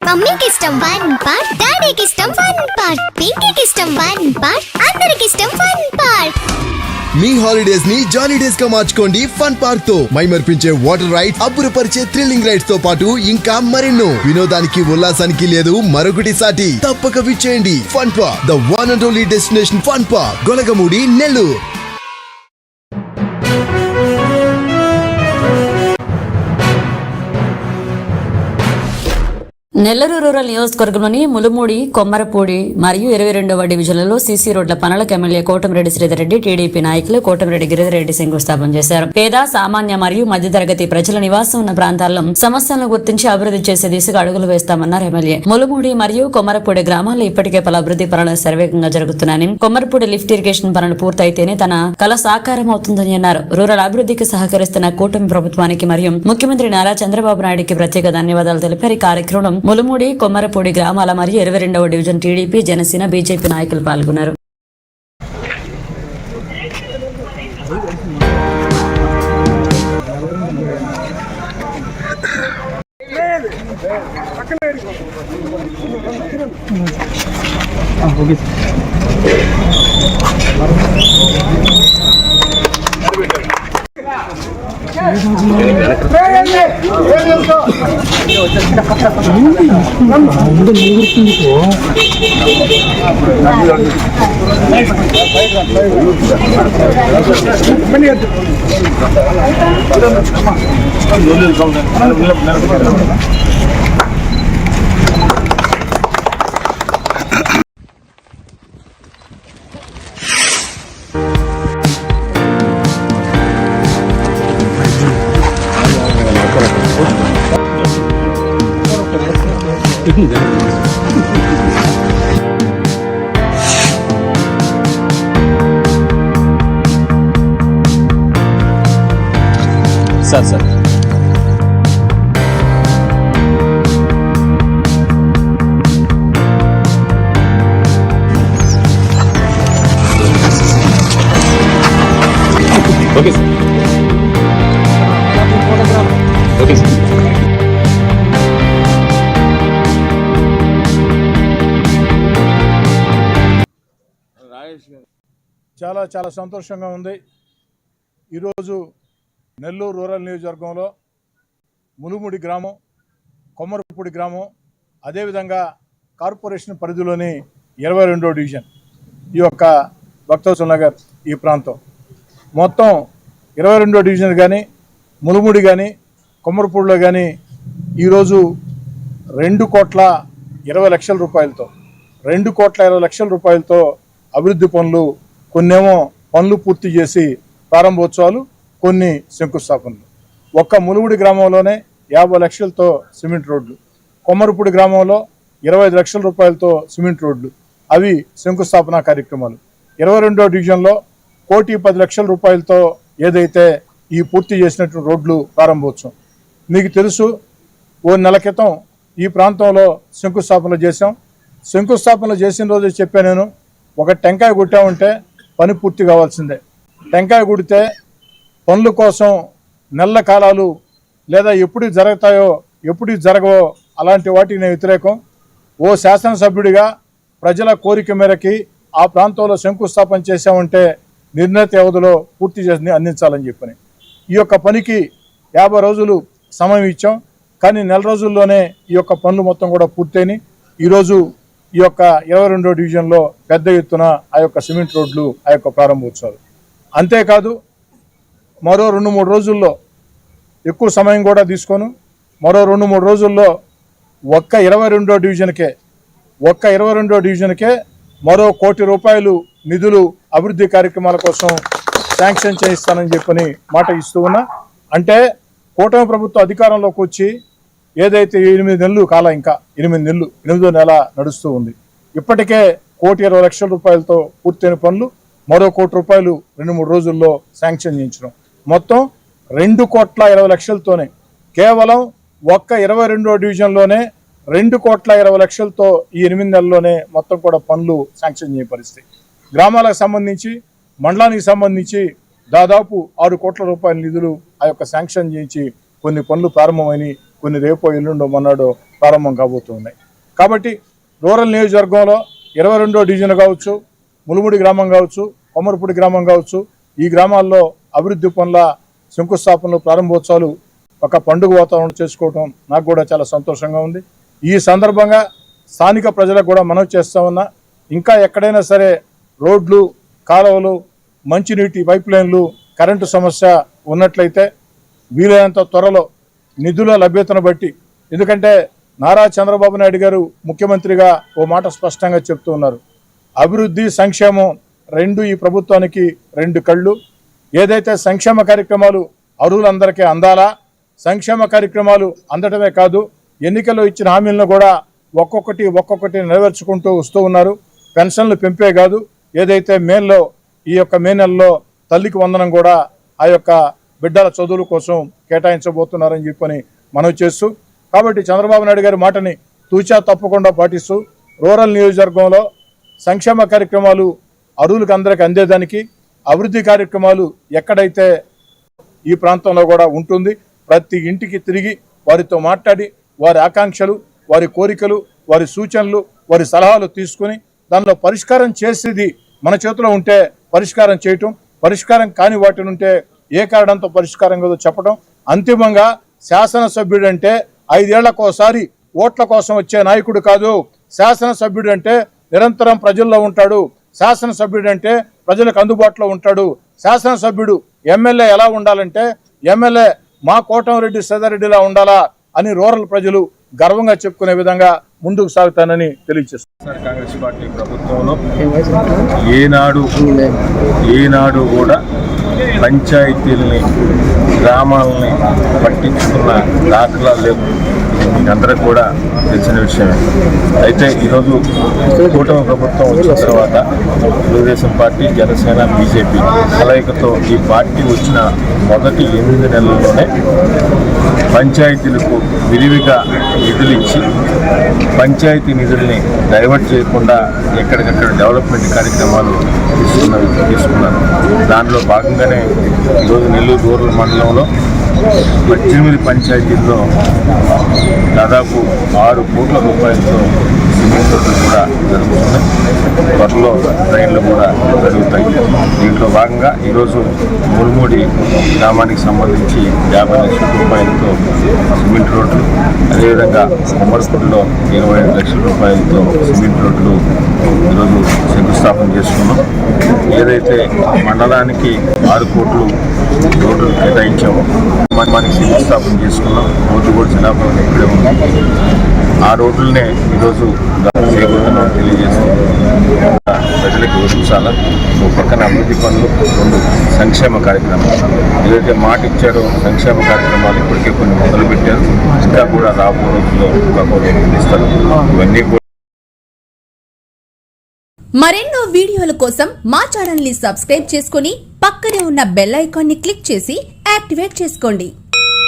మమ్మీకి ఇష్టం one part, డాడీకి ఇష్టం వన్ పార్ట్, పింకీకి ఇష్టం వన్ పార్ట్, అందరికి ఇష్టం వన్ పార్ట్. మీ హాలిడేస్ ని జాలీ డేస్ గా మార్చుకోండి ఫన్ పార్క్ తో. మైమర్పించే వాటర్ రైడ్స్, అబ్బురపరిచే థ్రిల్లింగ్ రైడ్స్ తో పాటు ఇంకా మరెన్నో. వినోదానికి ఉల్లాసానికి లేదు మరొకటి సాటి. తప్పక విచ్చేయండి fun park, the one and only destination fun park, Golagamudi, Nellore. Nellore rural నియోజకవర్గంలోని ములుమూడి, కొమ్మరపూడి మరియు 22వ డివిజన్లలో సీసీ రోడ్ల పనులకు ఎమ్మెల్యే కోటమిరెడ్డి శ్రీధర్రెడ్డి, టీడీపీ నాయకులు కోటమిరెడ్డి గిరిధర్రెడ్డి శంకుస్థాపన చేశారు. పేద, సామాన్య మరియు మధ్యతరగతి ప్రజల నివాసం ఉన్న ప్రాంతాల్లో సమస్యలను గుర్తించి అభివృద్ధి చేసే దిశగా అడుగులు వేస్తామన్నారు ఎమ్మెల్యే. ములుమూడి మరియు కొమ్మరపూడి గ్రామాల్లో ఇప్పటికే పలు అభివృద్ధి పనులు శరవేగంగా జరుగుతున్నాయని, కొమ్మరపూడి లిఫ్ట్ ఇరిగేషన్ పనులు పూర్తయితేనే తన కళ సాకారం అవుతుందని అన్నారు. రూరల్ అభివృద్ధికి సహకరిస్తున్న కూటమి ప్రభుత్వానికి మరియు ముఖ్యమంత్రి నారా చంద్రబాబు నాయుడికి ప్రత్యేక ధన్యవాదాలు తెలిపారు. ఈ కార్యక్రమం ములుమూడి, కొమ్మరపూడి గ్రామాల మరియు 22వ డివిజన్ టీడీపీ, జనసేన, బీజేపీ నాయకులు పాల్గొన్నారు. Sir okay sir, okay sir. చాలా సంతోషంగా ఉంది. ఈరోజు నెల్లూరు రూరల్ నియోజకవర్గంలో ములుముడి గ్రామం, కొమ్మరపూడి గ్రామం, అదేవిధంగా కార్పొరేషన్ పరిధిలోని 22వ డివిజన్, ఈ యొక్క భక్తవత్సల నగర్, ఈ ప్రాంతం మొత్తం 22వ డివిజన్ కానీ, ములుముడి కానీ, కొమ్మరపూడిలో కానీ ఈరోజు 2,20,00,000 రూపాయలతో 2,20,00,000 రూపాయలతో అభివృద్ధి పనులు, కొన్నేమో పనులు పూర్తి చేసి ప్రారంభోత్సవాలు, కొన్ని శంకుస్థాపనలు. ఒక్క ములుగుడి గ్రామంలోనే 50 లక్షలతో సిమెంట్ రోడ్లు, కొమ్మరపూడి గ్రామంలో 25 లక్షల రూపాయలతో సిమెంట్ రోడ్లు, అవి శంకుస్థాపన కార్యక్రమాలు. 22వ డివిజన్లో 1,10,00,000 రూపాయలతో ఏదైతే ఈ పూర్తి చేసినటువంటి రోడ్లు ప్రారంభోత్సవం. మీకు తెలుసు, ఓ నెల క్రితం ఈ ప్రాంతంలో శంకుస్థాపనలు చేశాం. శంకుస్థాపనలు చేసిన రోజు చెప్పా నేను, ఒక టెంకాయ కొట్టామంటే పని పూర్తి కావాల్సిందే. టెంకాయ కొడితే పనుల కోసం నెలల కాలాలు లేదా ఎప్పుడు జరుగుతాయో ఎప్పుడు జరగవో అలాంటి వాటికి నేను వ్యతిరేకం. ఓ శాసనసభ్యుడిగా ప్రజల కోరిక మేరకి ఆ ప్రాంతంలో శంకుస్థాపన చేశామంటే నిర్ణీత వ్యవధిలో పూర్తి చేసి అందించాలని చెప్పని ఈ యొక్క పనికి 50 రోజులు సమయం ఇచ్చాం. కానీ నెల రోజుల్లోనే ఈ యొక్క పనులు మొత్తం కూడా పూర్తయినాయి. ఈరోజు ఈ యొక్క 22వ డివిజన్లో పెద్ద ఎత్తున ఆ యొక్క సిమెంట్ రోడ్లు, ఆ యొక్క ప్రారంభోత్సవాలు. అంతేకాదు మరో 2-3 రోజుల్లో, ఎక్కువ సమయం కూడా తీసుకోను, మరో 2-3 రోజుల్లో ఒక్క 22వ డివిజన్కే మరో 1 కోటి రూపాయలు నిధులు అభివృద్ధి కార్యక్రమాల కోసం శాంక్షన్ చేయిస్తానని చెప్పని మాట ఇస్తూ ఉన్నా. అంటే కూటమి ప్రభుత్వం అధికారంలోకి వచ్చి ఏదైతే 8 నెలలు కాలం, ఇంకా 8 నెలలు, 8వ నెల నడుస్తూ ఉంది. ఇప్పటికే 1,20,00,000 రూపాయలతో పూర్తయిన పనులు, మరో 1 కోటి రూపాయలు 2-3 రోజుల్లో శాంక్షన్ చేయించడం, మొత్తం 2,20,00,000తోనే, కేవలం ఒక్క 22వ డివిజన్లోనే 2,20,00,000తో ఈ 8 నెలల్లోనే మొత్తం కూడా పనులు శాంక్షన్ చేయ పరిస్థితి. గ్రామాలకు సంబంధించి, మండలానికి సంబంధించి దాదాపు 6 కోట్ల రూపాయల నిధులు ఆ యొక్క శాంక్షన్ చేయించి కొన్ని పనులు ప్రారంభమైనవి, కొన్ని రేపో ఎల్లుండో మొన్నాడో ప్రారంభం కాబోతున్నాయి. కాబట్టి రూరల్ నియోజకవర్గంలో 22వ డివిజన్ కావచ్చు, ములుముడి గ్రామం కావచ్చు, కొమ్మరపూడి గ్రామం కావచ్చు, ఈ గ్రామాల్లో అభివృద్ధి పనుల శంకుస్థాపనలు, ప్రారంభోత్సవాలు ఒక పండుగ వాతావరణం చేసుకోవడం నాకు కూడా చాలా సంతోషంగా ఉంది. ఈ సందర్భంగా స్థానిక ప్రజలకు కూడా మనవి చేస్తా ఉన్నా, ఇంకా ఎక్కడైనా సరే రోడ్లు, కాలువలు, మంచినీటి పైప్ లైన్లు, కరెంటు సమస్య ఉన్నట్లయితే వీలైనంత త్వరలో నిధుల లభ్యతను బట్టి, ఎందుకంటే నారా చంద్రబాబు నాయుడు గారు ముఖ్యమంత్రిగా ఓ మాట స్పష్టంగా చెప్తూ ఉన్నారు, అభివృద్ధి సంక్షేమం రెండు ఈ ప్రభుత్వానికి రెండు కళ్ళు. ఏదైతే సంక్షేమ కార్యక్రమాలు అర్హులందరికీ అందాలా, సంక్షేమ కార్యక్రమాలు అందటమే కాదు, ఎన్నికల్లో ఇచ్చిన హామీలను కూడా ఒక్కొక్కటి నెరవేర్చుకుంటూ వస్తూ ఉన్నారు. పెన్షన్లు పెంపే కాదు, ఏదైతే ఈ యొక్క మే నెలలో తల్లికి వందనం కూడా ఆ యొక్క బిడ్డల చదువుల కోసం కేటాయించబోతున్నారని చెప్పని మనవి చేస్తూ, కాబట్టి చంద్రబాబు నాయుడు గారి మాటని తూచా తప్పకుండా పాటిస్తూ రూరల్ నియోజకవర్గంలో సంక్షేమ కార్యక్రమాలు అర్హులకు అందరికీ అందేదానికి, అభివృద్ధి కార్యక్రమాలు ఎక్కడైతే ఈ ప్రాంతంలో కూడా ఉంటుంది, ప్రతి ఇంటికి తిరిగి వారితో మాట్లాడి వారి ఆకాంక్షలు, వారి కోరికలు, వారి సూచనలు, వారి సలహాలు తీసుకుని దానిలో పరిష్కారం చేసేది మన చేతిలో ఉంటే పరిష్కారం చేయటం, పరిష్కారం కాని వాటిని ఉంటే ఏ కారణంతో పరిష్కారం కాదో చెప్పడం. అంతిమంగా శాసనసభ్యుడు అంటే 5 ఏళ్లకోసారి ఓట్ల కోసం వచ్చే నాయకుడు కాదు. శాసనసభ్యుడు అంటే నిరంతరం ప్రజల్లో ఉంటాడు. శాసనసభ్యుడు అంటే ప్రజలకు అందుబాటులో ఉంటాడు. శాసనసభ్యుడు ఎమ్మెల్యే ఎలా ఉండాలంటే, ఎమ్మెల్యే మా కోటంరెడ్డి సదారెడ్డిలా ఉండాలా అని రూరల్ ప్రజలు గర్వంగా చెప్పుకునే విధంగా ముందుకు సాగుతానని తెలియజేస్తారు. కాంగ్రెస్ పార్టీ ప్రభుత్వంలో ఏనాడు కూడా పంచాయతీలని, గ్రామాలని పట్టించుకున్న దాఖలాలు లేవు. అందరికి కూడా తెలిసిన విషయమే. అయితే ఈరోజు కూటమి ప్రభుత్వం వచ్చిన తర్వాత తెలుగుదేశం పార్టీ, జనసేన, బీజేపీ కలయికతో ఈ పార్టీ వచ్చిన మొదటి 8 నెలల్లోనే పంచాయతీలకు విరివిగా నిధులు ఇచ్చి, పంచాయతీ నిధుల్ని డైవర్ట్ చేయకుండా ఎక్కడికక్కడ డెవలప్మెంట్ కార్యక్రమాలు తీసుకున్నారు. దానిలో భాగంగానే ఈరోజు నెల్లూరు రూరల్ మండలంలో 18 పంచాయతీల్లో దాదాపు 6 కోట్ల రూపాయలతో సిమెంట్ రోడ్లు కూడా జరుగుతున్నాయి. త్వరలో ట్రైన్లు కూడా జరుగుతాయి. దీంట్లో భాగంగా ఈరోజు ములుముడి గ్రామానికి సంబంధించి 50 లక్షల రూపాయలతో సిమెంట్ రోడ్లు, అదేవిధంగా కొమ్మరపూడిలో 25 లక్షల రూపాయలతో సిమెంట్ రోడ్లు ఈరోజు శంకుస్థాపన చేసుకున్నాం. ఏదైతే మండలానికి 6 కోట్లు రోడ్లు కేటాయించామో మనకి శంకుస్థాపన చేసుకున్నాం. రోడ్డు కూడా శిలాఫలం ఇక్కడే ఉంది. ఆ రోడ్లనే ఈరోజు చేయబోతున్నాం తెలియజేస్తాం. ప్రజలకు వివరించాలా, ఒక పక్కన అభివృద్ధి పనులు, 2 సంక్షేమ కార్యక్రమాలు. ఏదైతే మాట ఇచ్చారో సంక్షేమ కార్యక్రమాలు ఇప్పటికే కొన్ని మొదలుపెట్టారు. ఇంకా కూడా రాబో రోజుల్లో ఇంకా కొన్ని ఇస్తారు. ఇవన్నీ కూడా మరెన్నో వీడియోల కోసం మా ఛానల్ ని సబ్స్క్రైబ్ చేసుకుని పక్కనే ఉన్న బెల్ ఐకాన్ ని క్లిక్ చేసి యాక్టివేట్ చేసుకోండి.